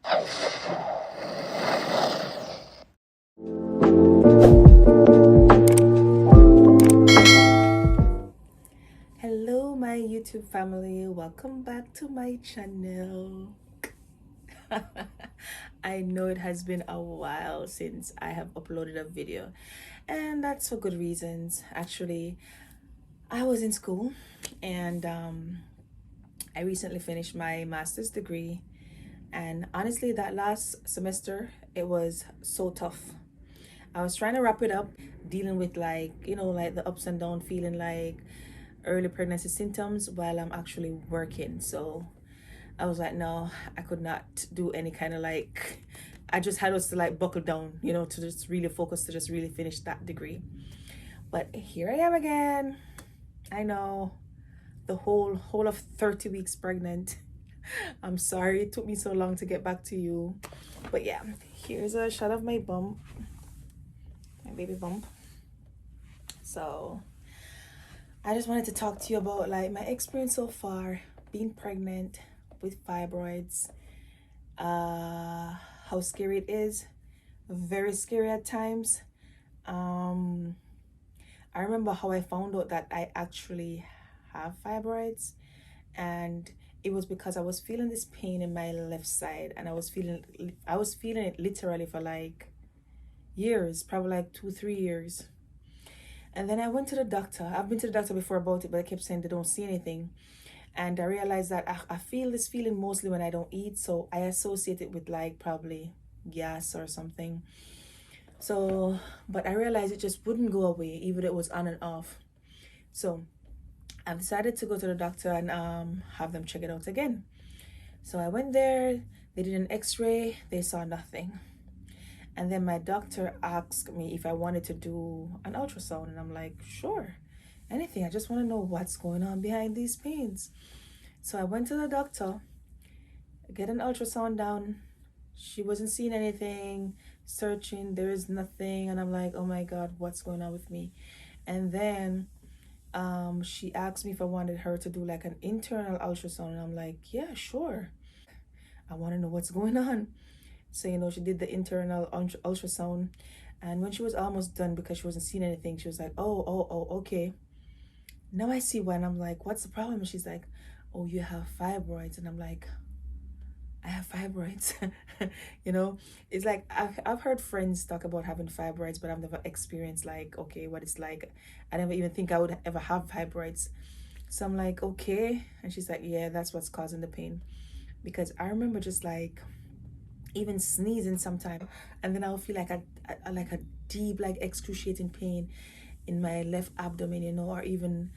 Hello, my YouTube family. Welcome back to my channel. I know it has been a while since I have uploaded a video, and that's for good reasons. Actually, I was in school and I recently finished my master's degree, and honestly, that last semester it was so tough. I was trying to wrap it up, dealing with like the ups and downs, feeling like early pregnancy symptoms while I'm actually working. So I was like, no, I could not do any kind of like, I just had us to like buckle down, to just really focus, to just really finish that degree. But here I am again. I know, the whole of 30 weeks pregnant. I'm sorry it took me so long to get back to you. But yeah, here's a shot of my bump, my baby bump. So I just wanted to talk to you about like my experience so far being pregnant with fibroids, how scary it is, very scary at times. um I remember how I found out that I actually have fibroids, and it was because I was feeling this pain in my left side, and I was feeling it literally for like years, probably like 2 3 years. And then I went to the doctor. I've been to the doctor before about it, but I kept saying they don't see anything. And I realized that I feel this feeling mostly when I don't eat, so I associate it with like probably gas or something. So, but I realized it just wouldn't go away, even though it was on and off. So I decided to go to the doctor and have them check it out again. So I went there, they did an x-ray, they saw nothing. And then my doctor asked me if I wanted to do an ultrasound, and I'm like, sure, anything. I just want to know what's going on behind these pains. So I went to the doctor, get an ultrasound done. She wasn't seeing anything, searching, there is nothing. And I'm like, oh my God, what's going on with me? And then she asked me if I wanted her to do like an internal ultrasound. And I'm like, yeah, sure. I want to know what's going on. So, she did the internal ultrasound. And when she was almost done, because she wasn't seeing anything, she was like, oh, okay. Now I see why. And I'm like, what's the problem? And she's like, oh, you have fibroids. And I'm like, I have fibroids. you know, it's like I've heard friends talk about having fibroids, but I've never experienced like, okay, what it's like. I never even think I would ever have fibroids. So I'm like, okay. And she's like, yeah, that's what's causing the pain. Because I remember just like even sneezing sometime, and then I'll feel like a deep, like excruciating pain in my left abdomen, or even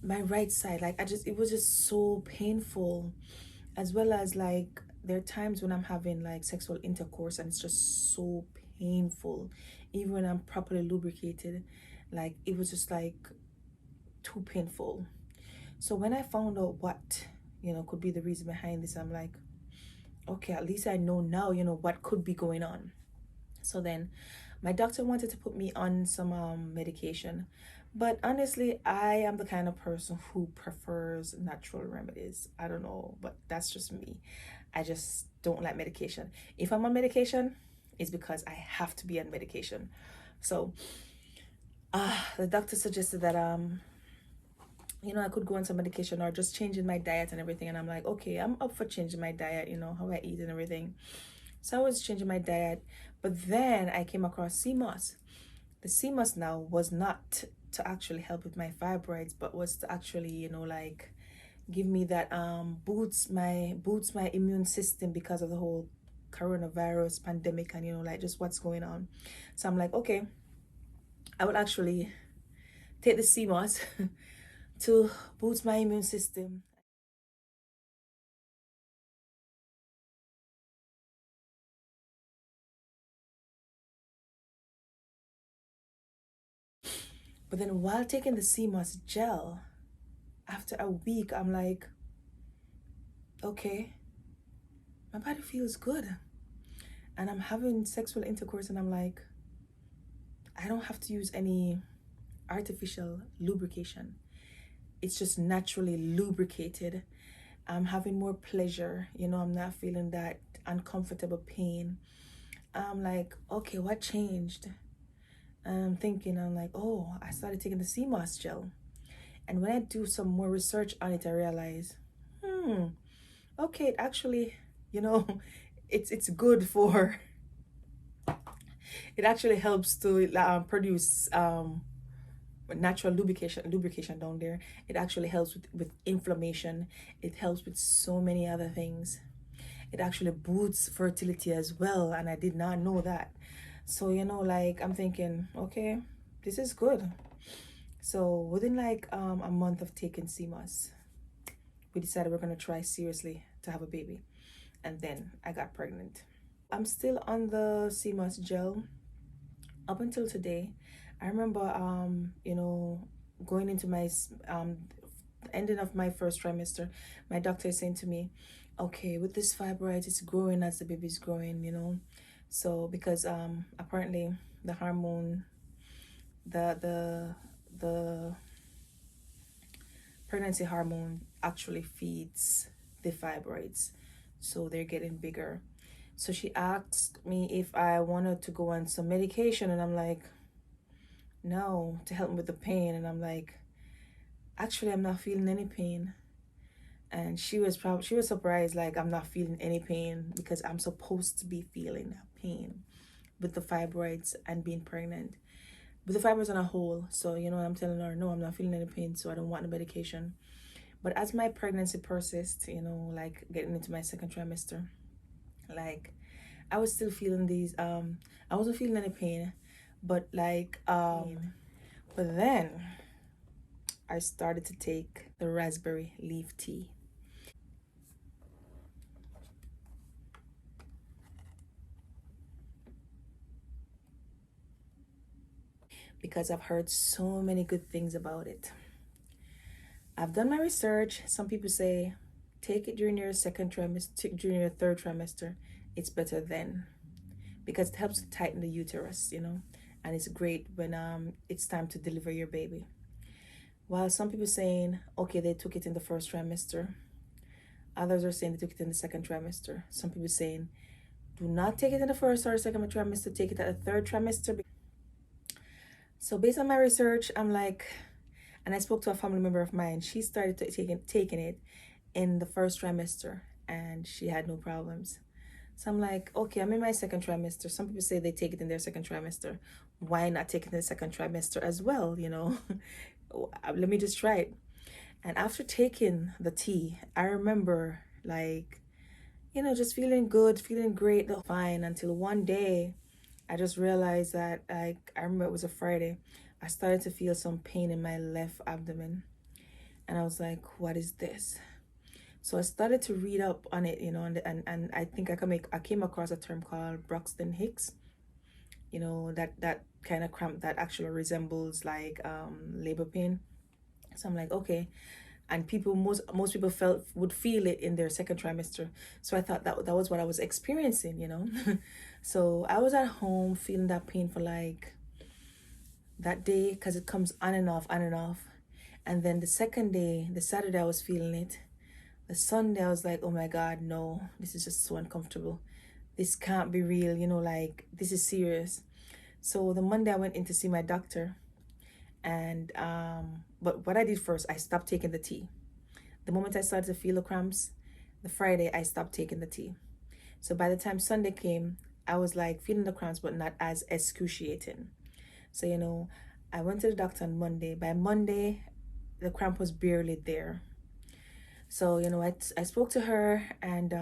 my right side. Like it was just so painful. As well as like there are times when I'm having like sexual intercourse and it's just so painful, even when I'm properly lubricated. Like it was just like too painful. So when I found out what could be the reason behind this, I'm like, okay, at least I know now what could be going on. So then my doctor wanted to put me on some medication, but honestly, I am the kind of person who prefers natural remedies. I don't know, but that's just me. I just don't like medication. If I'm on medication, it's because I have to be on medication. So the doctor suggested that I could go on some medication or just changing my diet and everything. And I'm like, okay, I'm up for changing my diet, how I eat and everything. So I was changing my diet, but then I came across sea moss. The sea moss now was not to actually help with my fibroids, but was to actually, like give me that boosts my immune system because of the whole coronavirus pandemic and like just what's going on. So I'm like, okay, I would actually take the sea moss to boost my immune system. But then while taking the sea moss gel, after a week, I'm like, okay, my body feels good. And I'm having sexual intercourse, and I'm like, I don't have to use any artificial lubrication. It's just naturally lubricated. I'm having more pleasure. I'm not feeling that uncomfortable pain. I'm like, okay, what changed? And I'm thinking, I'm like, oh, I started taking the CMOS gel. And when I do some more research on it, I realize, okay, it actually, you know, it's good for, it actually helps to produce natural lubrication down there. It actually helps with inflammation. It helps with so many other things. It actually boosts fertility as well, and I did not know that. So like, I'm thinking, okay, this is good. So within like a month of taking CMOS, we decided we're gonna try seriously to have a baby, and then I got pregnant. I'm still on the CMOS gel up until today. I remember going into my ending of my first trimester, my doctor is saying to me, okay, with this fibroid, it's growing as the baby's growing, so because apparently the hormone, the pregnancy hormone actually feeds the fibroids, so they're getting bigger. So she asked me if I wanted to go on some medication, and I'm like, no, to help me with the pain. And I'm like, actually, I'm not feeling any pain. And she was surprised, like, I'm not feeling any pain because I'm supposed to be feeling pain with the fibroids and being pregnant, with the fibroids on a whole. So I'm telling her, no, I'm not feeling any pain, so I don't want the medication. But as my pregnancy persists, like getting into my second trimester, like I was still feeling these I wasn't feeling any pain, but like but then I started to take the raspberry leaf tea. Because I've heard so many good things about it. I've done my research. Some people say take it during your second trimester, during your third trimester. It's better then because it helps to tighten the uterus, and it's great when it's time to deliver your baby. While some people saying, okay, they took it in the first trimester. Others are saying they took it in the second trimester. Some people saying, do not take it in the first or second trimester, take it at the third trimester. So based on my research, I'm like, and I spoke to a family member of mine. She started taking it in the first trimester, and she had no problems. So I'm like, okay, I'm in my second trimester. Some people say they take it in their second trimester. Why not take it in the second trimester as well? Let me just try it. And after taking the tea, I remember like, just feeling good, feeling great, fine, until one day I just realized that, like, I remember it was a Friday, I started to feel some pain in my left abdomen. And I was like, what is this? So I started to read up on it, and I think I came across a term called Braxton Hicks, that kind of cramp that actually resembles like labor pain. So I'm like, okay. And most people would feel it in their second trimester. So I thought that was what I was experiencing. So I was at home feeling that pain for like that day, because it comes on and off, on and off. And then the second day, the Saturday, I was feeling it. The Sunday, I was like, oh my God, no, this is just so uncomfortable. This can't be real, like, this is serious. So the Monday, I went in to see my doctor. And but what I did first, I stopped taking the tea. The moment I started to feel the cramps, the Friday, I stopped taking the tea. So by the time Sunday came, I was like feeling the cramps, but not as excruciating. So I went to the doctor on Monday. By Monday, the cramp was barely there. So I spoke to her, and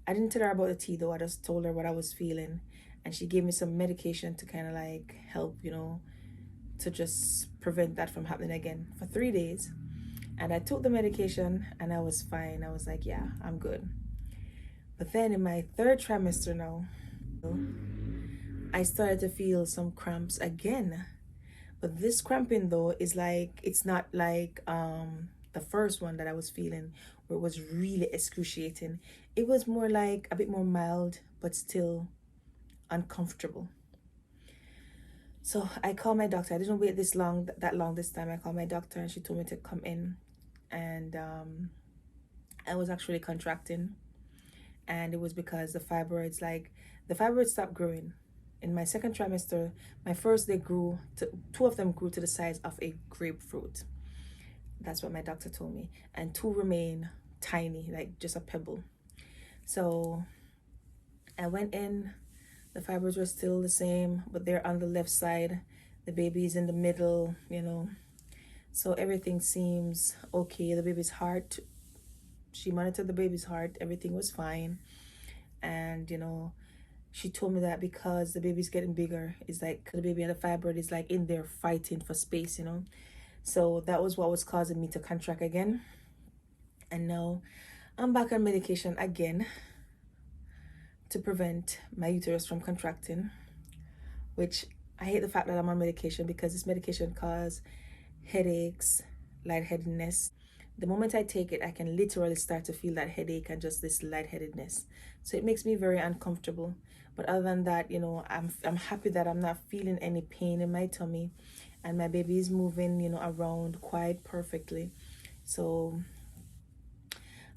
I didn't tell her about the tea though. I just told her what I was feeling, and she gave me some medication to kind of like help, to just prevent that from happening again for 3 days. And I took the medication and I was fine. I was like, yeah, I'm good. But then in my third trimester now, I started to feel some cramps again. But this cramping though is like, it's not like the first one that I was feeling, where it was really excruciating. It was more like a bit more mild, but still uncomfortable. So I called my doctor. I didn't wait that long this time. I called my doctor and she told me to come in. And I was actually contracting. and it was because the fibroids stopped growing. In my second trimester, my first, they grew to, two of them grew to the size of a grapefruit. That's what my doctor told me. And two remain tiny, like just a pebble. So I went in, the fibers were still the same, but they're on the left side. The baby's in the middle, you know. So everything seems okay. The baby's heart, she monitored the baby's heart, everything was fine. And, you know, she told me that because the baby's getting bigger, it's like the baby and the fibroid is like in there fighting for space, you know. So that was what was causing me to contract again. And now I'm back on medication again to prevent my uterus from contracting, which I hate the fact that I'm on medication because this medication causes headaches, lightheadedness. The moment I take it, I can literally start to feel that headache and just this lightheadedness. So it makes me very uncomfortable. But other than that, you know, I'm happy that I'm not feeling any pain in my tummy, and my baby is moving, you know, around quite perfectly. So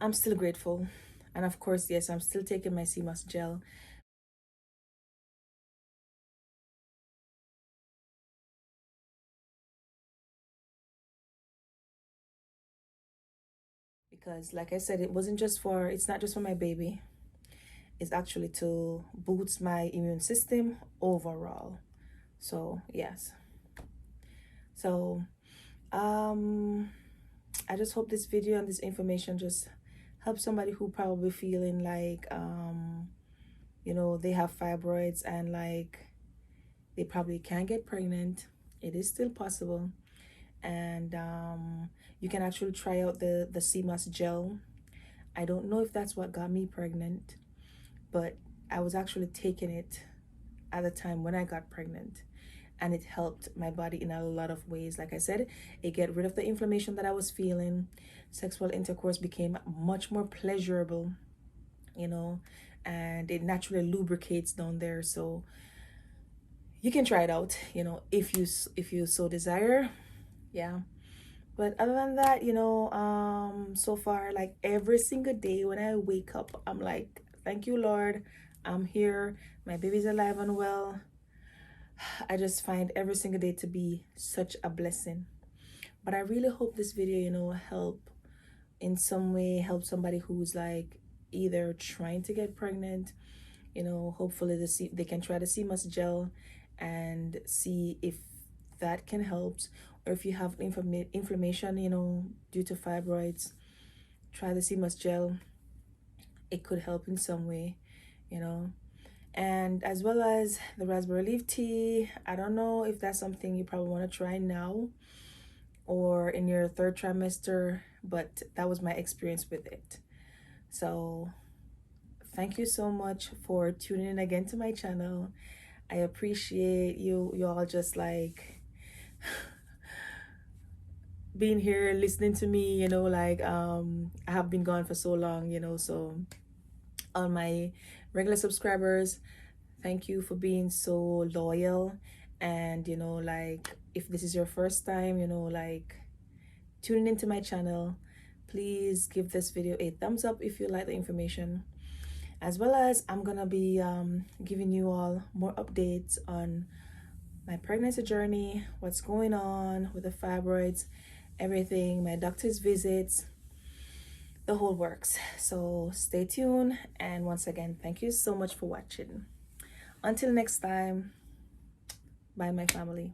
I'm still grateful. And of course, yes, I'm still taking my CMOS gel because, like I said, it's not just for my baby. It's actually to boost my immune system overall. So, yes. So, um, I just hope this video and this information just helps somebody who probably feeling like, you know, they have fibroids and like they probably can't get pregnant. It is still possible. And you can actually try out the CMOS gel. I don't know if that's what got me pregnant, but I was actually taking it at the time when I got pregnant, and it helped my body in a lot of ways. Like I said, it get rid of the inflammation that I was feeling. Sexual intercourse became much more pleasurable, you know, and it naturally lubricates down there. So you can try it out, you know, if you so desire. Yeah. But other than that, you know, so far, like every single day when I wake up, I'm like, thank you, Lord, I'm here, my baby's alive and well. I just find every single day to be such a blessing. But I really hope this video, you know, help in some way, help somebody who's like either trying to get pregnant, you know, hopefully they can try the CMOS gel and see if that can help. Or if you have inflammation, you know, due to fibroids, try the CMOS gel. It could help in some way, you know. And as well as the raspberry leaf tea, I don't know if that's something you probably want to try now or in your third trimester, but that was my experience with it. So thank you so much for tuning in again to my channel. I appreciate you all just like being here listening to me, you know, like I have been gone for so long, you know. So all my regular subscribers, thank you for being so loyal. And you know, like if this is your first time, you know, like tuning into my channel, please give this video a thumbs up if you like the information. As well as I'm gonna be giving you all more updates on my pregnancy journey, what's going on with the fibroids, everything, my doctor's visits, the whole works. So stay tuned, and once again, thank you so much for watching. Until next time, bye my family.